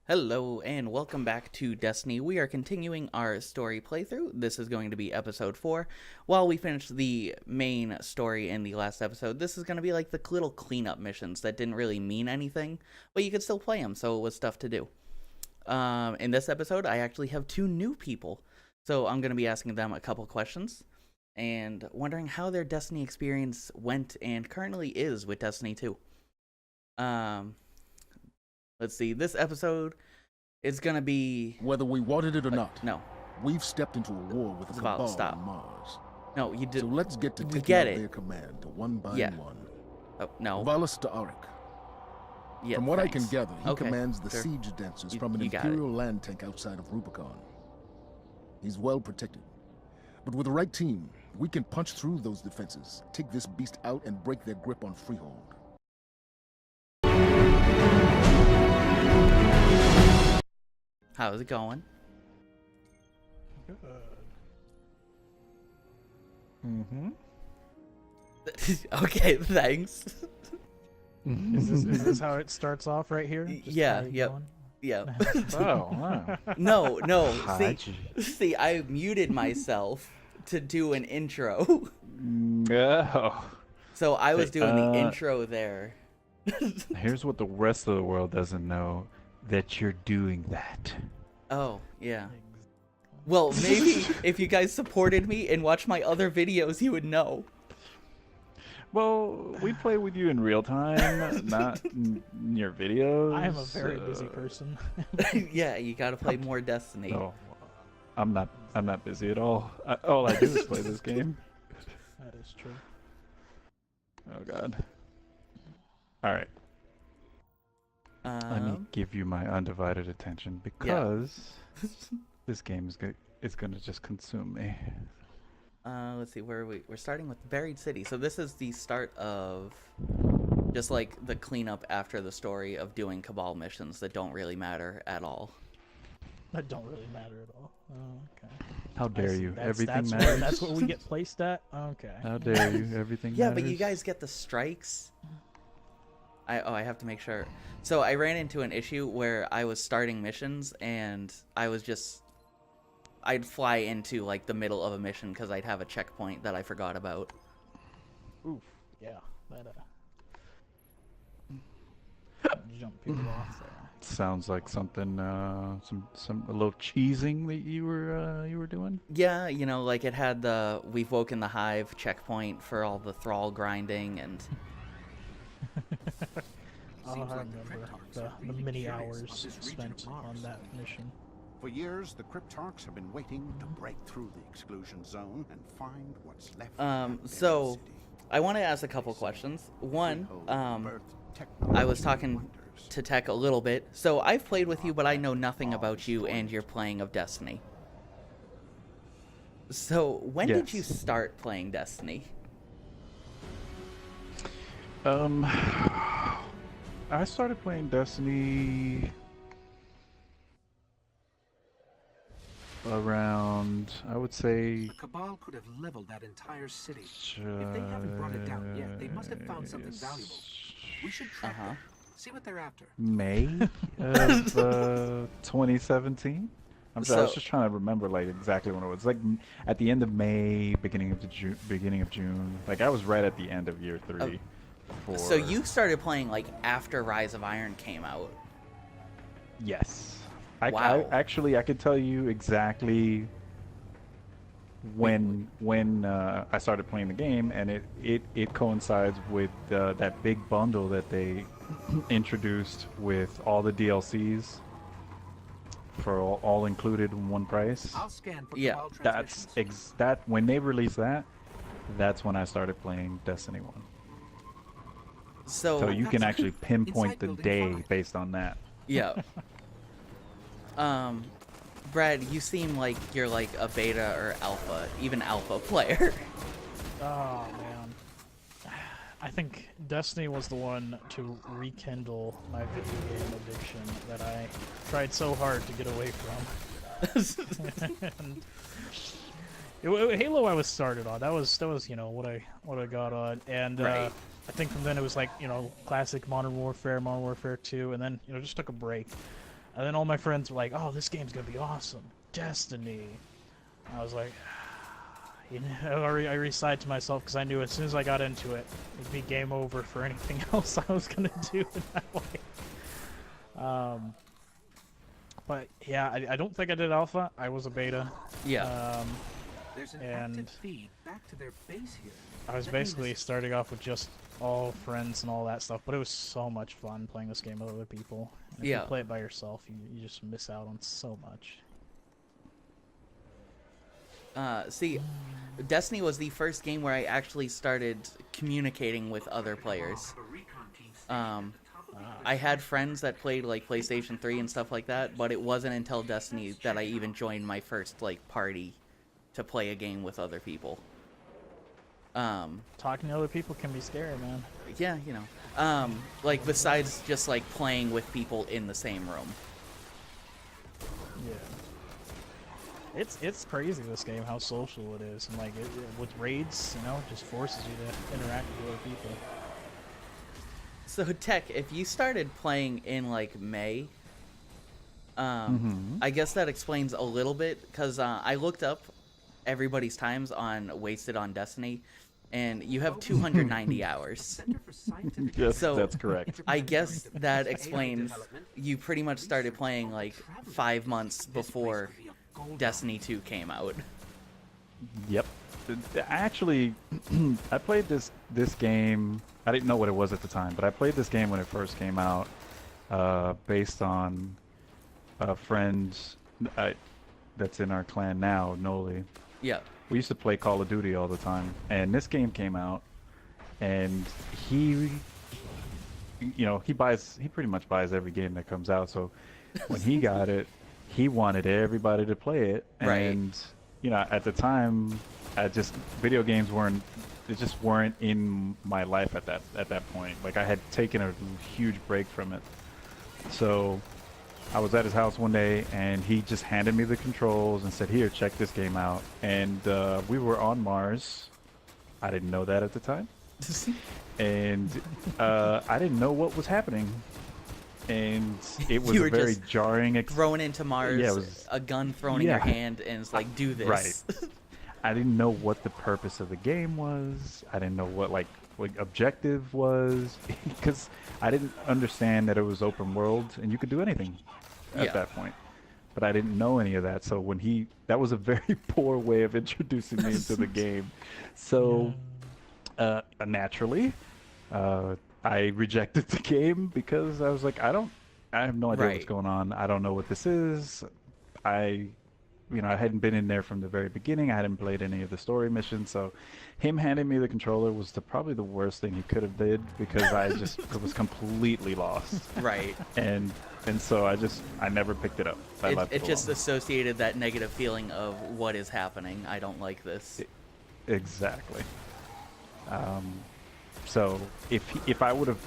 Hello and welcome back to Destiny. We are continuing our story playthrough. This is going to be episode 4. While we finish the main story in the last episode, this is going to be like the little cleanup missions that didn't really mean anything, but you could still play them, so it was stuff to do. In this episode, I actually have 2 new people, so I'm going to be asking them a couple questions and wondering how their Destiny experience went and currently is with Destiny 2. Let's see, this episode is gonna be... Whether we wanted it or not, No. we've stepped into a war with the Cabal Stop. on Mars. No, you do. So let's get to taking get out it. their command one by one. Oh, no. Valis to Arik. Yeah, From what I can gather, he Okay, commands the sure. siege dancers from an you got Imperial land tank outside of Rubicon. He's well protected. But with the right team, we can punch through those defenses, take this beast out, and break their grip on Freehold. How's it going? Good. Okay, thanks. Is this how it starts off right here? Just Yeah, how you yep. going? Yeah. Oh, wow. No. Hi, See, I muted myself to do an intro. No. So I was doing the Uh, intro there. Here's what the rest of the world doesn't know, that you're doing that. Oh, yeah. Well, maybe if you guys supported me and watched my other videos, you would know. Well, we play with you in real time, not in your videos. I am a very busy person. Yeah, you gotta play more Destiny. No, I'm not busy at all. All I do is play this game. That is true. Oh God. All right. Let me give you my undivided attention because this game is gonna just consume me. Let's see, where are we? We're starting with Buried City. So this is the start of just like the cleanup after the story of doing Cabal missions that don't really matter at all. That don't really matter at all. Oh, okay. How dare you? Everything that's matters. That's where we get placed at? Okay. How dare you? Everything Yeah, matters. but you guys get the strikes. I have to make sure. So I ran into an issue where I was starting missions and I'd fly into like the middle of a mission because I'd have a checkpoint that I forgot about. Oof. Yeah. That jump people off there. Sounds like something, some a little cheesing that you were doing. Yeah, you know, like it had the We've Woken the Hive checkpoint for all the thrall grinding and... I remember the many hours spent on that mission. For years, the Cryptarchs have been waiting to break through the exclusion zone and find what's left. So I want to ask a couple questions. One, I was talking to Tech a little bit. So I've played with you, but I know nothing about you and your playing of Destiny. So when did you start playing Destiny? I started playing Destiny around, I would say, The Cabal could have leveled that entire city. If they haven't brought it down yet, they must have found something valuable. We should track them. See what they're after. May of 2017. I'm sorry, I was just trying to remember like exactly when it was. Like at the end of May, beginning of June. Like I was right at the end of year 3. So you started playing like after Rise of Iron came out? Yes. Wow. I could tell you exactly when I started playing the game, and it coincides with that big bundle that they introduced with all the DLCs for all included in one price. I'll scan for Yeah, Cabal That's transmissions. when they released that. That's when I started playing Destiny 1. So you can actually pinpoint the Inside day Building 5. based on that. Yeah. Brad, you seem like you're like a beta or alpha, even alpha player. Oh, man. I think Destiny was the one to rekindle my video game addiction that I tried so hard to get away from. And Halo I was started on. That was you know what I got on, and Right. I think from then it was like, you know, classic Modern Warfare 2, and then, you know, just took a break. And then all my friends were like, "Oh, this game's gonna be awesome, Destiny." I was like, you know, I re-sighed to myself because I knew as soon as I got into it, it'd be game over for anything else I was gonna do in that way. But yeah, I don't think I did alpha. I was a beta. Yeah. There's an And active feed back to their base here. I was That means- basically starting off with just all friends and all that stuff, but it was so much fun playing this game with other people. And if Yeah. you play it by yourself, you just miss out on so much. See, Destiny was the first game where I actually started communicating with other players. The recon team stationed Um, at the top of the I had friends that played like PlayStation 3 and stuff like that, but it wasn't until Destiny that I even joined my first like party to play a game with other people. Talking to other people can be scary, man. Yeah, you know. Like besides just like playing with people in the same room. Yeah. It's crazy, this game, how social it is, and like with raids, you know, it just forces you to interact with other people. So Tech, if you started playing in like May, I guess that explains a little bit because I looked up everybody's times on Wasted on Destiny, and you have 290 hours. Center for Scientific Yes, So- that's correct. I guess that explains development. you pretty much started playing like 5 months before Could be a gold Destiny 2 came out. Yep. Actually, I played this game. I didn't know what it was at the time, but I played this game when it first came out, based on a friend that's in our clan now, Noli. Yeah. We used to play Call of Duty all the time, and this game came out, and he pretty much buys every game that comes out. So when he got it, he wanted everybody to play it, Right. and at the time, video games just weren't in my life at that point. Like I had taken a huge break from it, so I was at his house one day, and he just handed me the controls and said, "Here, check this game out." And we were on Mars. I didn't know that at the time, and I didn't know what was happening. And it was You a were very just jarring Thrown into Mars, Yeah, it was- a gun thrown in your Yeah. hand, and it's like, do this. Right. I didn't know what the purpose of the game was. I didn't know what objective was, because I didn't understand that it was open world and you could do anything at Yeah. that point. But I didn't know any of that, so that was a very poor way of introducing me into the game. So naturally, I rejected the game because I was like, I have no idea what's Right. going on. I don't know what this is. I hadn't been in there from the very beginning. I hadn't played any of the story missions, so him handing me the controller was probably the worst thing he could have did, because I just was completely lost. Right. And so I never picked it up. I left It it just alone. associated that negative feeling of what is happening. I don't like this. Exactly. So if I would have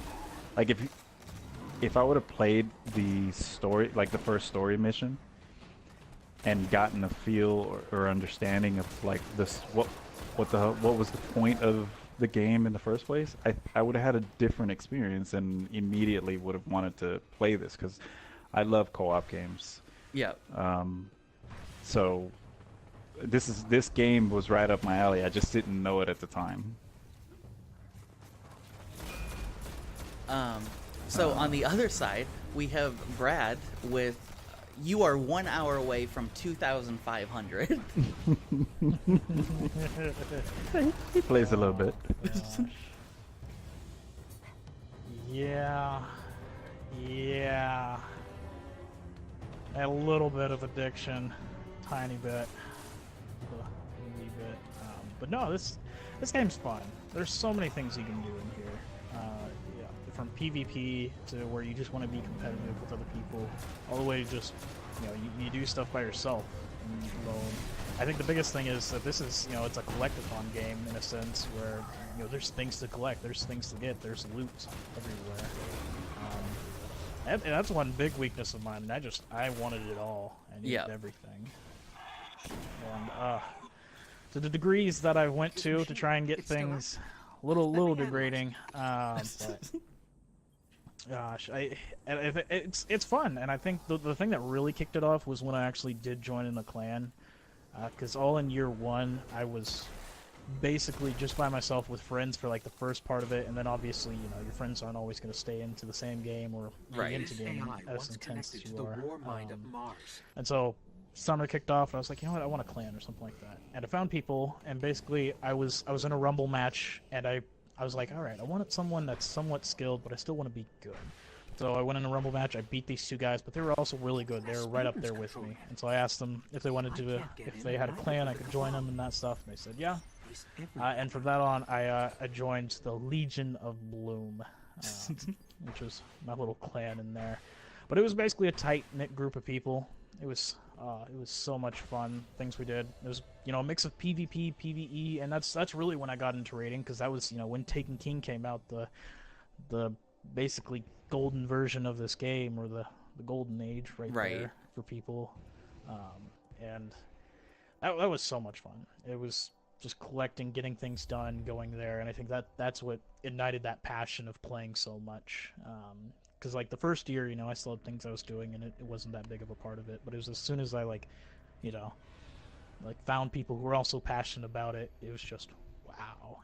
if I would have played the story, like the first story mission, and gotten a feel or understanding of like this, what was the point of the game in the first place, I would have had a different experience and immediately would have wanted to play this, because I love co-op games. Yeah. So this game was right up my alley. I just didn't know it at the time. So on the other side, we have Brad with, you are 1 hour away from 2,500. He plays a little bit. Gosh. Yeah. A little bit of addiction, tiny bit, a wee bit. But no, this game's fun. There's so many things you can do in here. Yeah, from PvP to where you just want to be competitive with other people, all the way to just you do stuff by yourself and alone. I think the biggest thing is that this is it's a collectathon game in a sense where there's things to collect, there's things to get, there's loot everywhere. And that's one big weakness of mine. And I wanted it all. I needed Yeah. everything. And to the degrees that I went to try and get things, little degrading. But Gosh, it's fun, and I think the thing that really kicked it off was when I actually did join in the clan, because all in year one I was basically just by myself with friends for like the first part of it, and then obviously your friends aren't always going to stay into the same game or Right. be into gaming AI as once intense connected as to you the are. war mind of Mars. And so summer kicked off, and I was like, you know what, I want a clan or something like that. And I found people, and basically I was in a rumble match, and I was like, all right, I wanted someone that's somewhat skilled, but I still want to be good. So I went in a rumble match. I beat these two guys, but they were also really good. They were right up there with me. And so I asked them if they wanted to, if they had a clan, I could join them and that stuff. And they said, yeah. And from that on, I joined the Legion of Bloom, which was my little clan in there. But it was basically a tight-knit group of people. It was so much fun. Things we did. It was a mix of PvP, PvE, and that's really when I got into raiding, because that was when Taken King came out, the basically golden version of this game, or the golden age right there for people, and that was so much fun. It was just collecting, getting things done, going there, and I think that's what ignited that passion of playing so much. Because like the first year, I still had things I was doing, and it wasn't that big of a part of it. But it was as soon as I found people who were also passionate about it, it was just wow.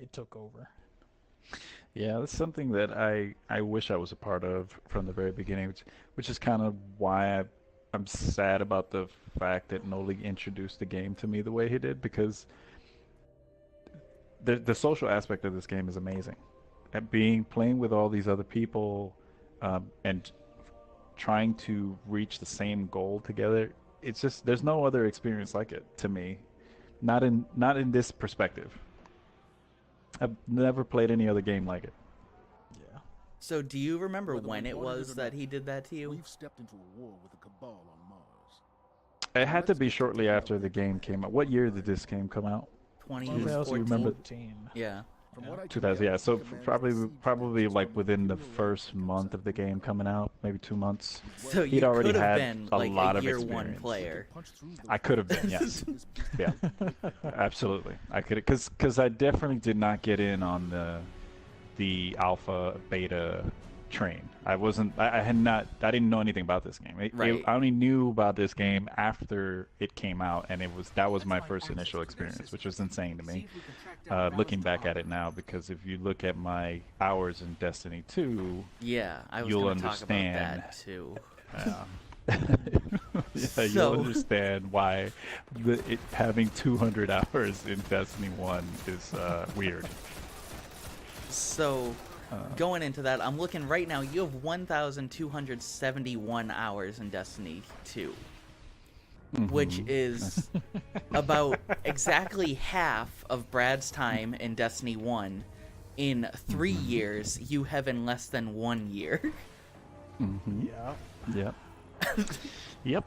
It took over. Yeah, that's something that I wish I was a part of from the very beginning, which is kind of why I'm sad about the fact that Noli introduced the game to me the way he did, because the social aspect of this game is amazing. At playing with all these other people, and trying to reach the same goal together, it's just there's no other experience like it to me. Not in this perspective. I've never played any other game like it. Yeah. So do you remember Whether when we it wanted was or that not, he did that to you? We've stepped into a war with the Cabal on Mars. It had to be shortly after the game came out. What year did this game come out? 2014. remember? Yeah. From what I can 2000, yeah. gather, So he commands probably the sea probably defenses like from within the New Orleans first to month of the game coming out, maybe 2 months. So He'd you already could have had been a like lot a of year one experience. player. punch through those I could have been, yes. Yeah, absolutely. I could, because I definitely did not get in on the alpha beta train. I wasn't. I had not. I didn't know anything about this game. Right. I only knew about this game after it came out, and that was my first initial experience, which was insane to me. Looking back at it now, because if you look at my hours in Destiny 2, Yeah, I was you'll going to talk about understand. that too. Yeah, So- you'll understand why having 200 hours in Destiny 1 is weird. So, going into that, I'm looking right now. You have 1,271 hours in Destiny 2, which is about exactly half of Brad's time in Destiny 1. In 3 years, you have in less than 1 year. Yeah. Yep. Yep.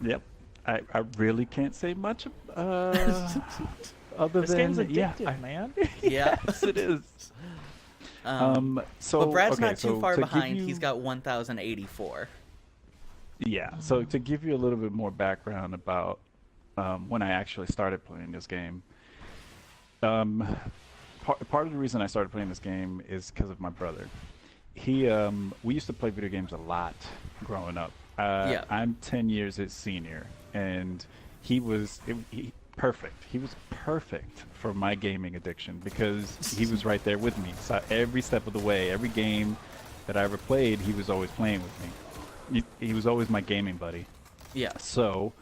Yep. I really can't say much other This than game's addictive, yeah, man. Yeah. yes, it is. So But Brad's okay, not too so far to give behind. you- He's got 1,084. Yeah. So to give you a little bit more background about when I actually started playing this game, part of the reason I started playing this game is because of my brother. We used to play video games a lot growing up. Yeah. I'm 10 years his senior, and he was perfect. He was perfect for my gaming addiction because he was right there with me. So every step of the way, every game that I ever played, he was always playing with me. He was always my gaming buddy. Yeah. So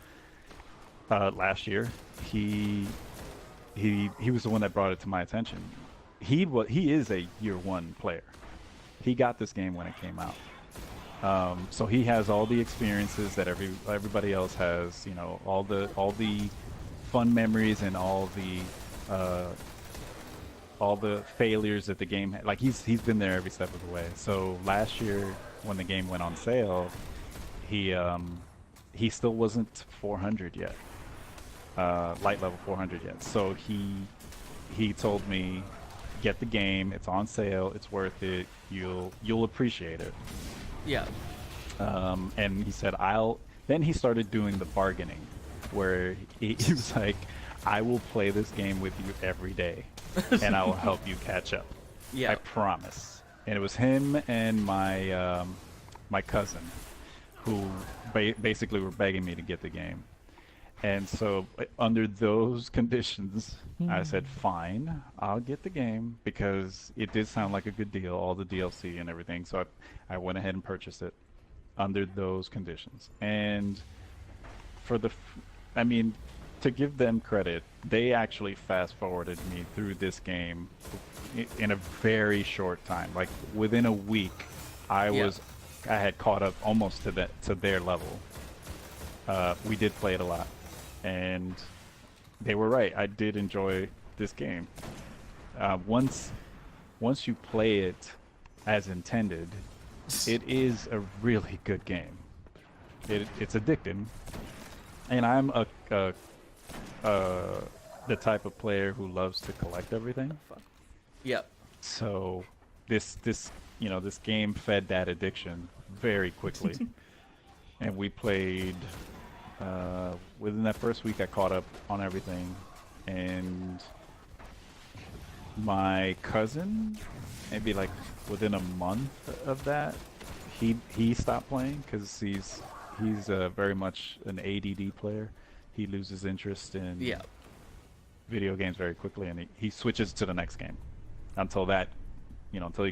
last year, he was the one that brought it to my attention. He is a year one player. He got this game when it came out. So he has all the experiences that everybody else has. All the fun memories and all the failures that the game had. Like he's been there every step of the way. So last year when the game went on sale, he still wasn't 400 yet, light level 400 yet. So he told me, get the game. It's on sale. It's worth it. You'll appreciate it. Yeah. And he said, Then he started doing the bargaining, where he was like, I will play this game with you every day, and I will help you catch up. Yeah. I promise. and it was him and my cousin, who basically were begging me to get the game. And so, under those conditions, I said, fine, I'll get the game, because it did sound like a good deal, all the DLC and everything. So I went ahead and purchased it under those conditions. And for I mean, to give them credit, they actually fast forwarded me through this game in a very short time. Like within a week, I had caught up almost to their level. We did play it a lot. And they were right. I did enjoy this game. Once you play it as intended, it is a really good game. It's addicting, and I'm the type of player who loves to collect everything. Yep. So this game fed that addiction very quickly, and we played. Within that first week, I caught up on everything, and my cousin, maybe like within a month of that, he stopped playing because he's very much an ADD player. He loses interest in video games very quickly, and he switches to the next game until he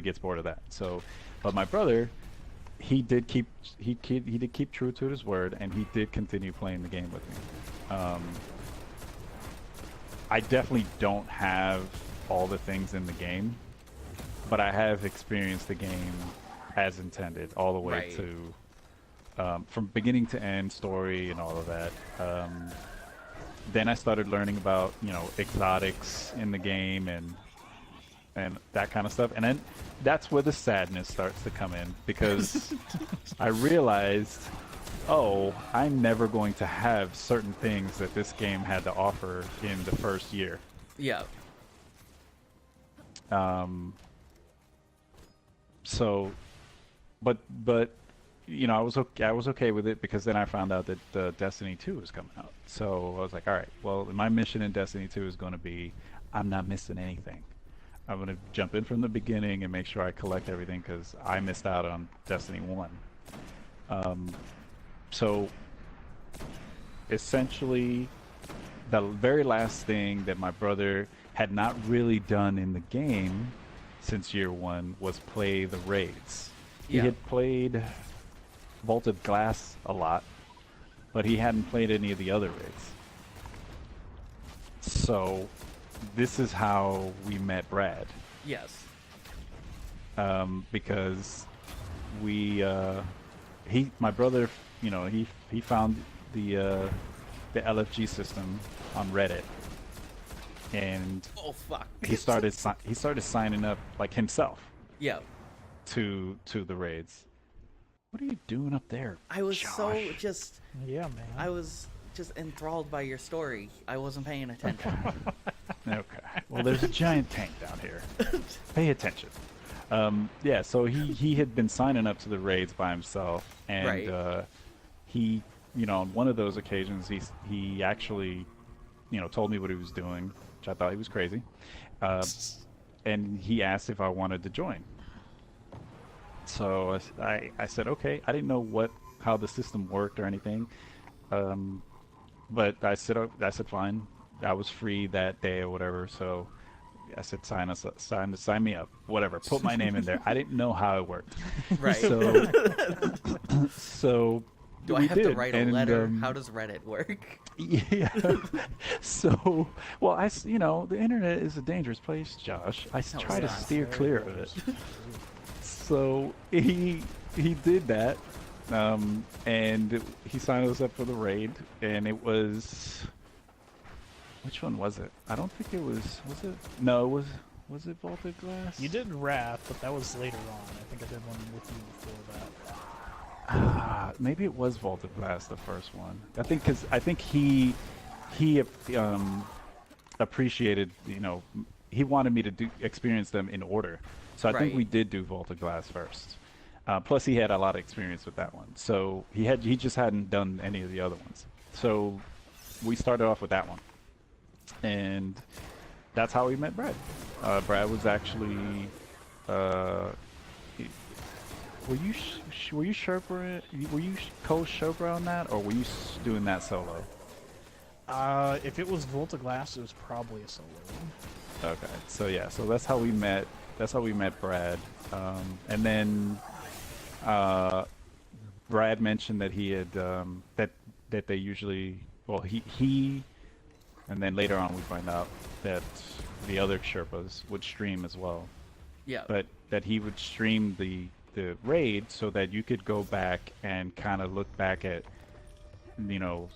gets bored of that. So, but my brother, he did keep true to his word, and he did continue playing the game with me. I definitely don't have all the things in the game, but I have experienced the game as intended, all the way to from beginning to end, story and all of that. Then I started learning about exotics in the game and that kind of stuff, and then that's where the sadness starts to come in, because I realized, I'm never going to have certain things that this game had to offer in the first year. Yeah. So, but I was okay with it, because then I found out that Destiny 2 was coming out. So I was like, all right, well, my mission in Destiny 2 is going to be, I'm not missing anything. I'm going to jump in from the beginning and make sure I collect everything, because I missed out on Destiny 1. So essentially, the very last thing that my brother had not really done in the game since year 1 was play the raids. He had played Vaulted Glass a lot, but he hadn't played any of the other raids. So this is how we met Brad. Yes. Because my brother, he found the LFG system on Reddit, and he started signing up like himself. Yeah. To the raids. What are you doing up there? I was Josh? so just. Yeah, man. I was just enthralled by your story. I wasn't paying attention. Okay. Well, there's a giant tank down here. Pay attention. Yeah. So he had been signing up to the raids by himself, and he, on one of those occasions, he actually, told me what he was doing, which I thought he was crazy, and he asked if I wanted to join. So I said okay. I didn't know how the system worked or anything, but I said fine. I was free that day or whatever, so I said sign me up, whatever. Put my name in there. I didn't know how it worked. Right. So do I have to write a letter? How does Reddit work? Yeah. So, well, the internet is a dangerous place, Josh. I try to steer clear of it. So he did that, and he signed us up for the raid, and it was, which one was it? I don't think it was it? No, was it Vaulted Glass? You did Wrath, but that was later on. I think I did one with you before that. Maybe it was Vaulted Glass, the first one. I think he appreciated, he wanted me to experience them in order. So I think we did do Vaulted Glass first. Plus, he had a lot of experience with that one. So he just hadn't done any of the other ones. So we started off with that one, and that's how we met Brad. Brad was actually were you Sherpa? Were you co-Sherpa on that, or were you doing that solo? If it was Volta Glass, it was probably a solo one. Okay, so yeah, so that's how we met. That's how we met Brad, and then Brad mentioned that he had that they usually he and then later on we find out that the other Sherpas would stream as well. Yeah. But that he would stream the raid so that you could go back and kind of look back at, you know,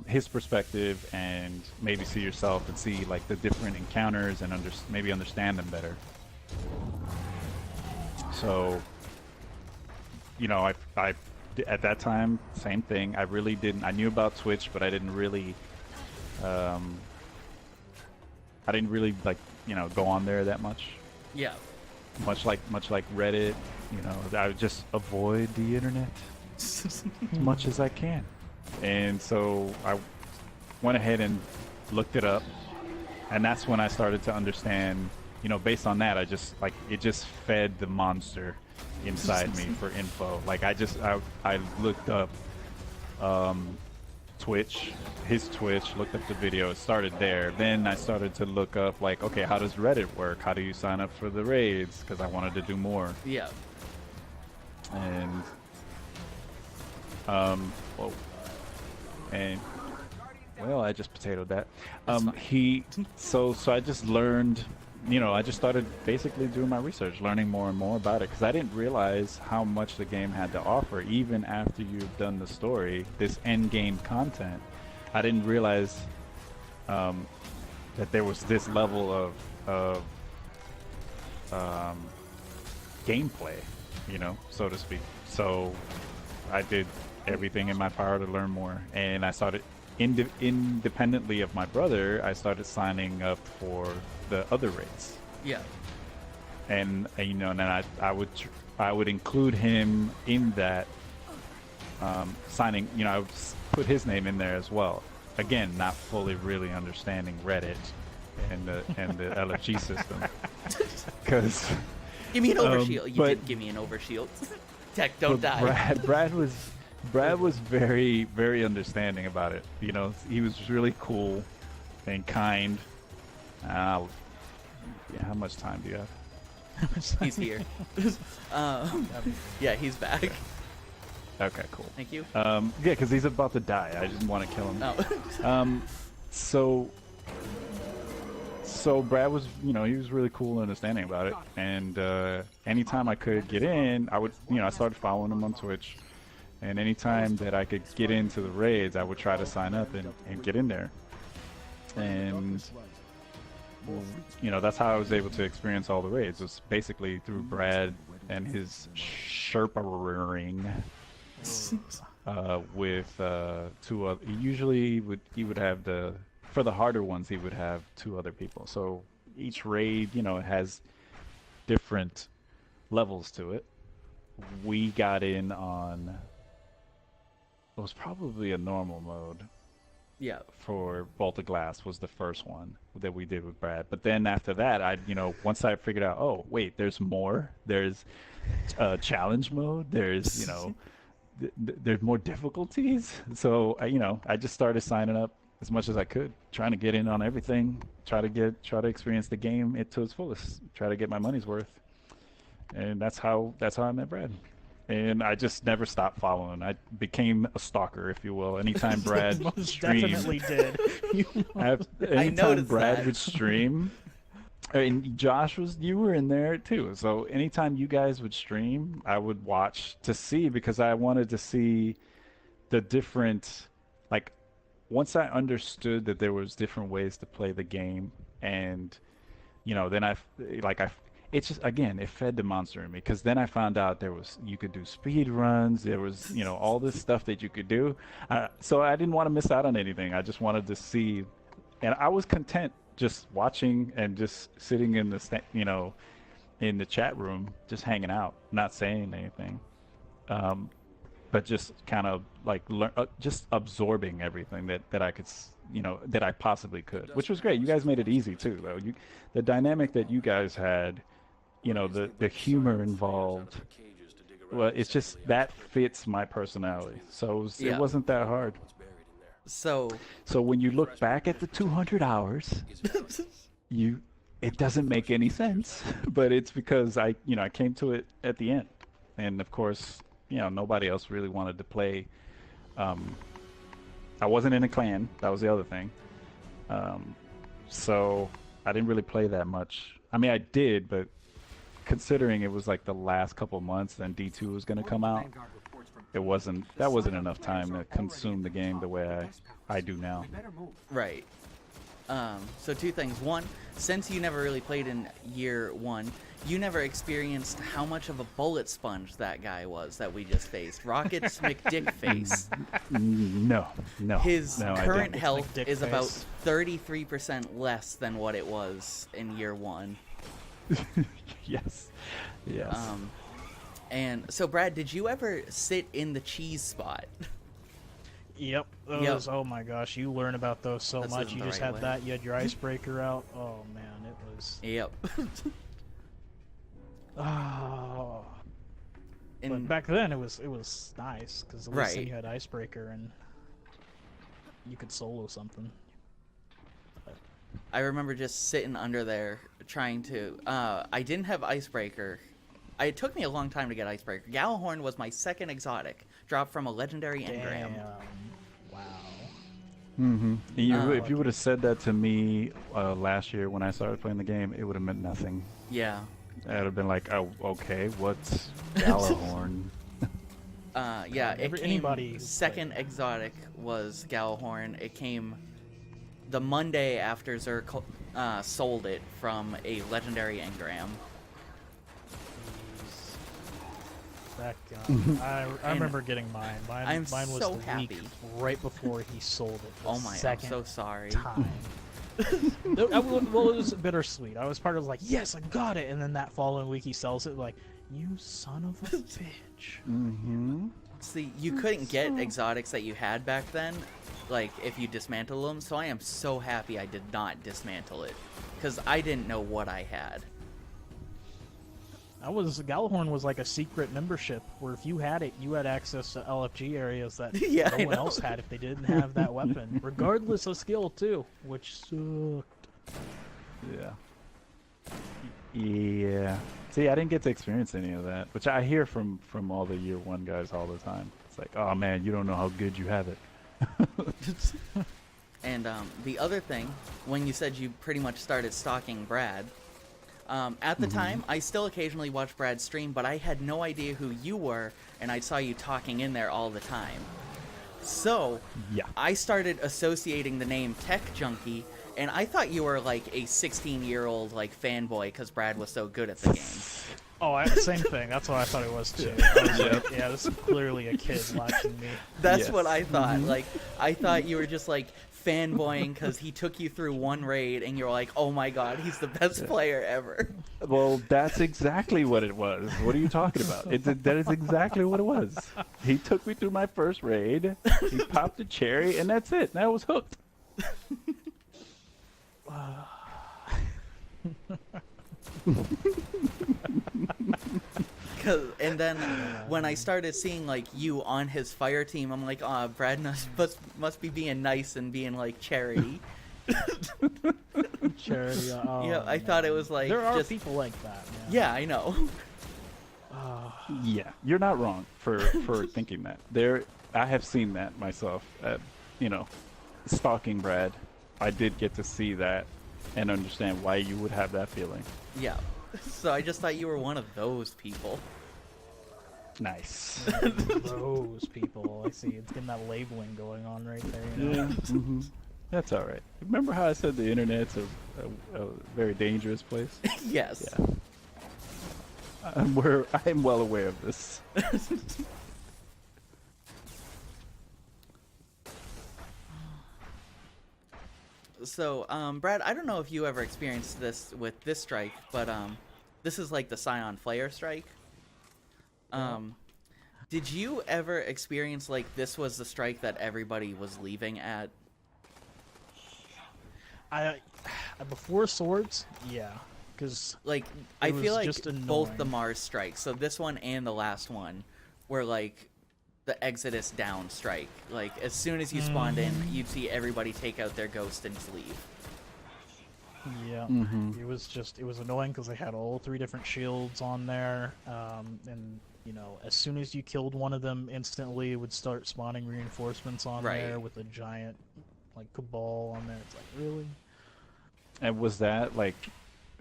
his perspective and maybe see yourself and see like the different encounters and maybe understand them better. So, you know, I at that time, same thing. I really didn't. I knew about Twitch, but I didn't really like, you know, go on there that much. Yeah. Much like Reddit, you know, I would just avoid the internet as much as I can. And so I went ahead and looked it up, and that's when I started to understand, you know, based on that, I just like it just fed the monster inside me for info. Like I looked up Twitch, his Twitch, looked up the video, it started there. Then I started to look up like, okay, how does Reddit work? How do you sign up for the raids? Because I wanted to do more. Yeah. And whoa. And well, I just potatoed that. So I just learned, you know, I just started basically doing my research, learning more and more about it, because I didn't realize how much the game had to offer even after you've done the story, this end game content. I didn't realize that there was this level of gameplay, you know, so to speak. So I did everything in my power to learn more, and I started independently of my brother, I started signing up for the other raids. Yeah. And you know, and then I would include him in that signing. You know, I would put his name in there as well. Again, not fully really understanding Reddit and the LFG system, because Give me an overshield. You did give me an overshield. Tech, don't die. Brad was very, very understanding about it. You know, he was really cool and kind. Yeah, how much time do you have? He's here. Yeah, he's back. Okay, cool. Thank you. Yeah, because he's about to die. I didn't want to kill him. Oh. So Brad was, you know, he was really cool and understanding about it. And anytime I could get in, I would, you know, I started following him on Twitch. And anytime that I could get into the raids, I would try to sign up and get in there. And, you know, that's how I was able to experience all the raids. It was basically through Brad and his Sherpa-ring with two other. Usually he would have for the harder ones, he would have two other people. So each raid, you know, it has different levels to it. We got in on... It was probably a normal mode. Yeah. For Volta Glass was the first one that we did with Brad. But then after that, you know, once I figured out, oh wait, there's more. There's challenge mode. There's, you know, there's more difficulties. So you know, I just started signing up as much as I could, trying to get in on everything, try to experience the game to its fullest, try to get my money's worth. And that's how I met Brad. And I just never stopped following. I became a stalker, if you will. Anytime Brad streamed, Definitely did. anytime Brad that. would stream, and Josh you were in there too. So anytime you guys would stream, I would watch to see, because I wanted to see the different, like, once I understood that there was different ways to play the game, and you know, then it's just, again, it fed the monster in me, because then I found out you could do speed runs, there was, you know, all this stuff that you could do. So I didn't want to miss out on anything. I just wanted to see, and I was content just watching and just sitting in you know, in the chat room, just hanging out, not saying anything, but just kind of like just absorbing everything that I could, you know, that I possibly could, which was great. You guys made it easy too, though. The dynamic that you guys had, you know, the humor involved Well, it's just that fits my personality, so Yeah. it wasn't that hard. So So when you look back at the 200 hours, you it doesn't make any sense, but it's because I came to it at the end, and of course, nobody else really wanted to play. Um, I wasn't in a clan. That was the other thing. So I didn't really play that much. I mean, I did, but considering it was like the last couple months, then D2 was going to come out. That wasn't enough time to consume the game the way I do now. right. So two things. One, since you never really played in year 1, you never experienced how much of a bullet sponge that guy was that we just faced. Rocket's McDickface. No. His no, I current didn't. health McDickface. is about 33% less than what it was in year 1. Yes. And so, Brad, did you ever sit in the cheese spot? Yep. Those, oh my gosh, you learn about those so This much. isn't You the just right had way. that, you had your icebreaker out. Oh man, it was... Yep. Oh. But And back then it was nice, because at least Right. you had icebreaker and you could solo something. I remember just sitting under there trying to. I didn't have icebreaker. It took me a long time to get icebreaker. Gallahorn was my second exotic, dropped from a legendary engram. Wow. Mm-hmm. If you would have said that to me last year when I started playing the game, it would have meant nothing. Yeah. I'd have been like, oh, okay, what's Gallahorn? Yeah. It came Anybody who second played. exotic was Gallahorn. It came the Monday after Zerk sold it from a legendary engram. That guy. I remember getting mine. I'm Mine was so the week happy. right before he sold it. The Oh my! I'm second so sorry. time. Well, it was bittersweet. I was part of like, yes, I got it, and then that following week he sells it. Like, you son of a bitch. Mm-hmm. See, you couldn't get exotics that you had back then, like, if you dismantle them, so I am so happy I did not dismantle it, because I didn't know what I had. Gallahorn was like a secret membership, where if you had it, you had access to LFG areas that Yeah, no I one know. else had if they didn't have that weapon, regardless of skill too, which sucked. Yeah. See, I didn't get to experience any of that, which I hear from all the year 1 guys all the time. It's like, oh man, you don't know how good you have it. And the other thing, when you said you pretty much started stalking Brad, at the time, I still occasionally watched Brad stream, but I had no idea who you were, and I saw you talking in there all the time. So, Yeah. I started associating the name Tech Junkie, and I thought you were like a 16-year-old like fanboy because Brad was so good at the game. Oh, same thing. That's what I thought it was too. I was like, yeah, this is clearly a kid watching me. That's Yes. what I thought. Like, I thought you were just like fanboying because he took you through one raid, and you're like, oh my god, he's the best player ever. Well, that's exactly what it was. What are you talking about? That is exactly what it was. He took me through my first raid, he popped a cherry, and that's it. I was hooked. And then when I started seeing like you on his fire team, I'm like, oh, Brad must be being nice and being like charity. Charity. Oh, Yeah, I thought it was like there are just people like that. Man. yeah, I know. Yeah, you're not wrong for thinking that. I have seen that myself. Stalking Brad, I did get to see that and understand why you would have that feeling. Yeah. So I just thought you were one of those people. Nice. Those people. I see. It's getting that labeling going on right there. You know? Yeah. That's all right. Remember how I said the internet's a very dangerous place? Yes. Yeah. I'm well aware of this. So, Brad, I don't know if you ever experienced this with this strike, but this is like the Scion Flare strike. Did you ever experience like this was the strike that everybody was leaving at? Before swords, yeah. because Like, I feel like just both the annoying. Mars strikes, so this one and the last one, were like the Exodus down strike. Like, as soon as you spawned in, you'd see everybody take out their ghost and leave. Yeah, it was annoying because they had all 3 different shields on there, and as soon as you killed one of them, instantly it would start spawning reinforcements on Right. there with a giant like cabal on there. It's like, really? And was that like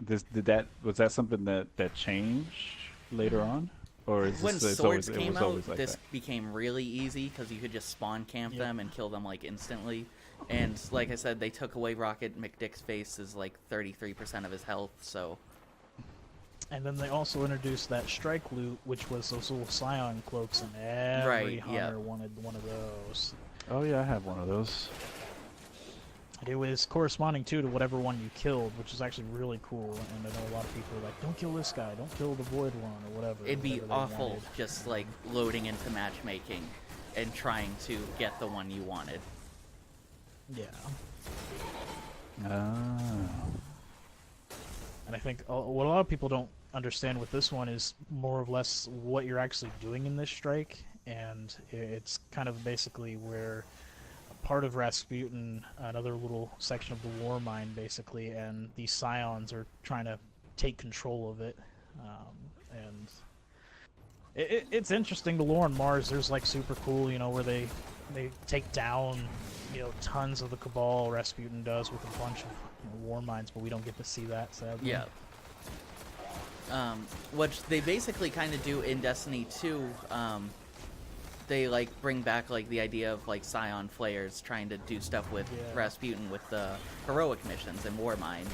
was that something that changed later on, or is When this it's swords always, it came was out, always like this that? became really easy because you could just spawn camp Yep. them and kill them like instantly. And like I said, they took away Rocket McDick's face is like 33% of his health. So And then they also introduced that strike loot, which was those little Scion cloaks, and every Right, yeah. hunter wanted one of those. Oh yeah, I have one of those. And it was corresponding to whatever one you killed, which is actually really cool. And I know a lot of people are like, don't kill this guy, don't kill the Void one, or whatever. it'd be whatever they awful wanted. just like loading into matchmaking and trying to get the one you wanted. Yeah. Ah. And I think what a lot of people don't understand with this one is more or less what you're actually doing in this strike, and it's kind of basically where a part of Rasputin, another little section of the war mine, basically, and these Scions are trying to take control of it, and it's interesting. The lore on Mars, there's like super cool, where they take down tons of the Cabal. Rasputin does with a bunch of war mines, but we don't get to see that, sadly. Yeah. Which they basically kind of do in Destiny 2. They like bring back like the idea of like Scion Flayers trying to do stuff with Yeah. Rasputin with the heroic missions and war mines.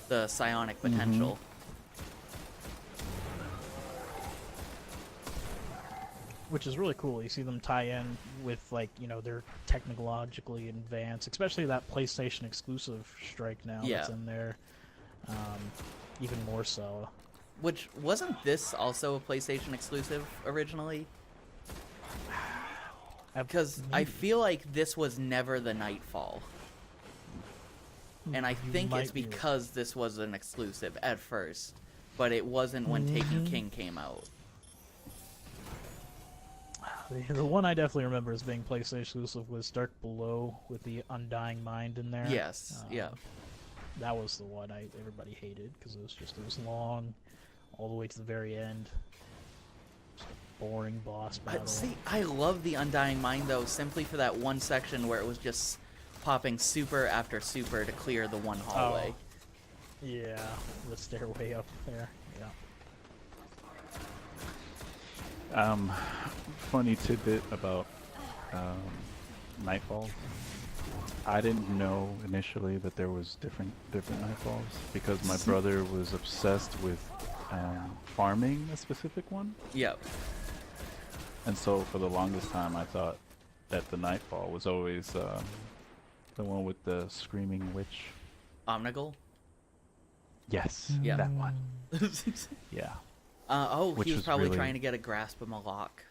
The psionic potential. Which is really cool. You see them tie in with, like, they're technologically advanced, especially that PlayStation exclusive strike now that's Yeah. in there. Even more so. Which wasn't this also a PlayStation exclusive originally? Because I feel like this was never the Nightfall. And I You think it's might be right. because this was an exclusive at first, but it wasn't when Taken King came out. The one I definitely remember as being PlayStation exclusive was Dark Below with the Undying Mind in there. Yes, yeah. That was the one everybody hated because it was long, all the way to the very end. Just a boring boss battle. See, I love the Undying Mind though, simply for that one section where it was just popping super after super to clear the one hallway. Yeah, the stairway up there. Yeah. Funny tidbit about Nightfall. I didn't know initially that there was different Nightfalls because my brother was obsessed with farming a specific one, Yep. and so for the longest time I thought that the Nightfall was always the one with the screaming witch. Omnigul? Yes, Yeah. that one. Yeah. He Which was was probably really- trying to get a grasp of Malak.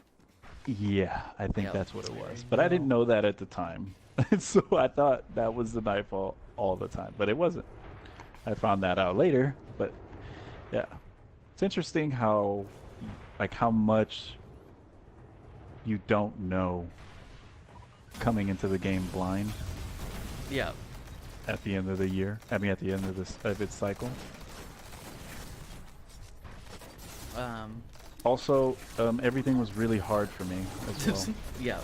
Yeah, I think Yep. that's what it There was. you But I go. didn't know that at the time. So I thought that was the Nightfall all the time. But it wasn't. I found that out later. But yeah. It's interesting how much you don't know coming into the game blind Yeah. at the end of the year. I mean at the end of its cycle. Also, everything was really hard for me as well. Yeah.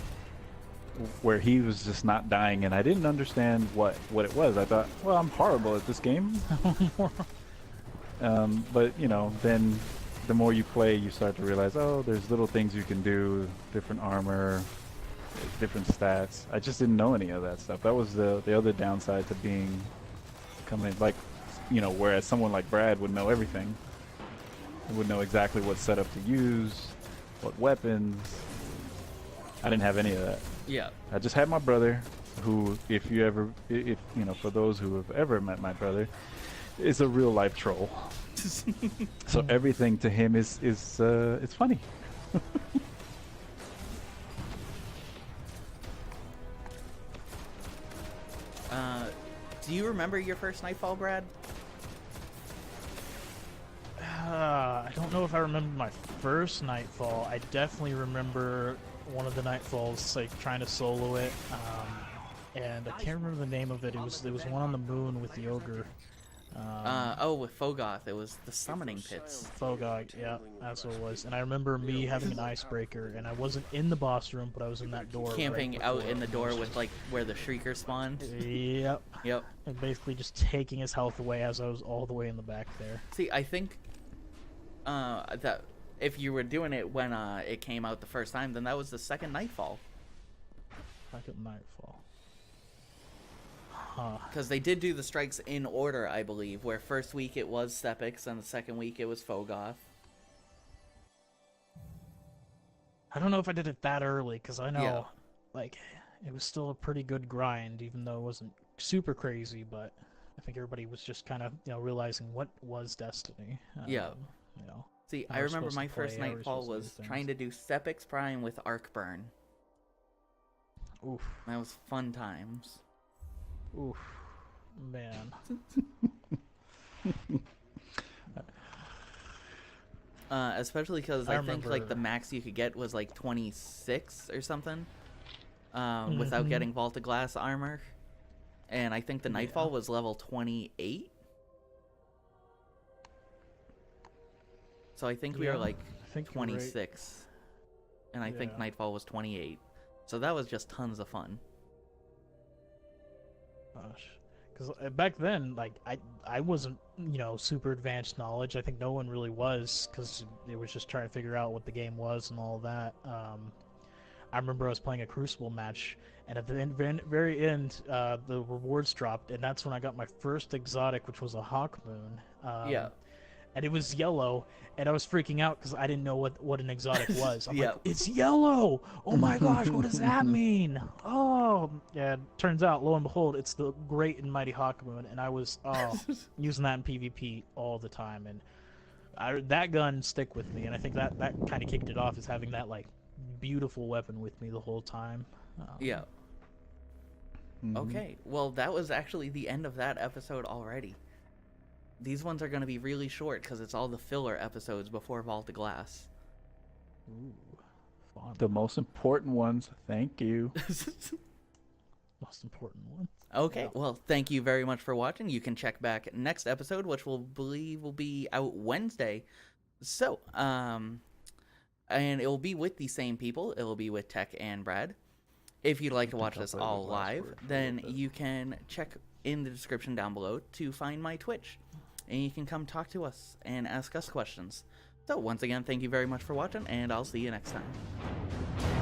Where he was just not dying, and I didn't understand what it was. I thought, well, I'm horrible at this game. But then the more you play, you start to realize, oh, there's little things you can do, different armor, different stats. I just didn't know any of that stuff. That was the other downside to coming like, whereas someone like Brad would know everything. He would know exactly what setup to use, what weapons. I didn't have any of that. Yeah. I just had my brother, who, if for those who have ever met my brother, is a real life troll. So everything to him is it's funny. Do you remember your first Nightfall, Brad? know if I remember my first Nightfall. I definitely remember one of the Nightfalls, like trying to solo it, and I can't remember the name of it. It was one on the moon with the ogre. With Fogoth, it was the summoning pits. Fogog, yeah, that's what it was. And I remember me having an icebreaker, and I wasn't in the boss room, but I was in that door. Camping out in the door with, like, where the Shrieker spawned. Yep. Yep. And basically just taking his health away as I was all the way in the back there. See, I think that if you were doing it when it came out the first time, then that was the second Nightfall. Second Nightfall. Huh. Because they did do the strikes in order, I believe, where first week it was Sepix, and the second week it was Fogoth. I don't know if I did it that early, because I know, Yeah. like, it was still a pretty good grind, even though it wasn't super crazy, but I think everybody was just kind of, realizing what was Destiny. Yeah. You know. See, how I we're remember supposed my to play, first how we're Nightfall supposed to do was things. trying to do Sepix Prime with Arcburn. Oof. That was fun times. Oof. Man. Especially because I think, like, the remember- max you could get was, like, 26 or something. Without getting Vault of Glass armor. And I think the Nightfall was level 28. So I think we were, Yeah, like, I think you're right. 26. And I think Yeah. Nightfall was 28. So that was just tons of fun. Gosh. Because back then, like, I wasn't, super advanced knowledge. I think no one really was, because they was just trying to figure out what the game was and all that. I remember I was playing a Crucible match, and at the very end, the rewards dropped, and that's when I got my first exotic, which was a Hawk Moon. Yeah. And it was yellow, and I was freaking out because I didn't know what an exotic was. I'm Yeah. like, it's yellow! Oh my gosh, what does that mean? Oh, yeah, turns out, lo and behold, it's the Great and Mighty Hawk Moon, and I was using that in PvP all the time, and that gun stick with me, and I think that kind of kicked it off, is having that, like, beautiful weapon with me the whole time. Yeah. Okay, well, that was actually the end of that episode already. These ones are going to be really short because it's all the filler episodes before Vault of Glass. Ooh, fun. The most important ones. Thank you. Most important one. Okay, well, thank you very much for watching. You can check back next episode, which we'll believe will be out Wednesday. So, and it will be with the same people. It will be with Tech and Brad. If you'd like to watch this all live, then you can check in the description down below to find my Twitch. And you can come talk to us and ask us questions. So once again, thank you very much for watching, and I'll see you next time.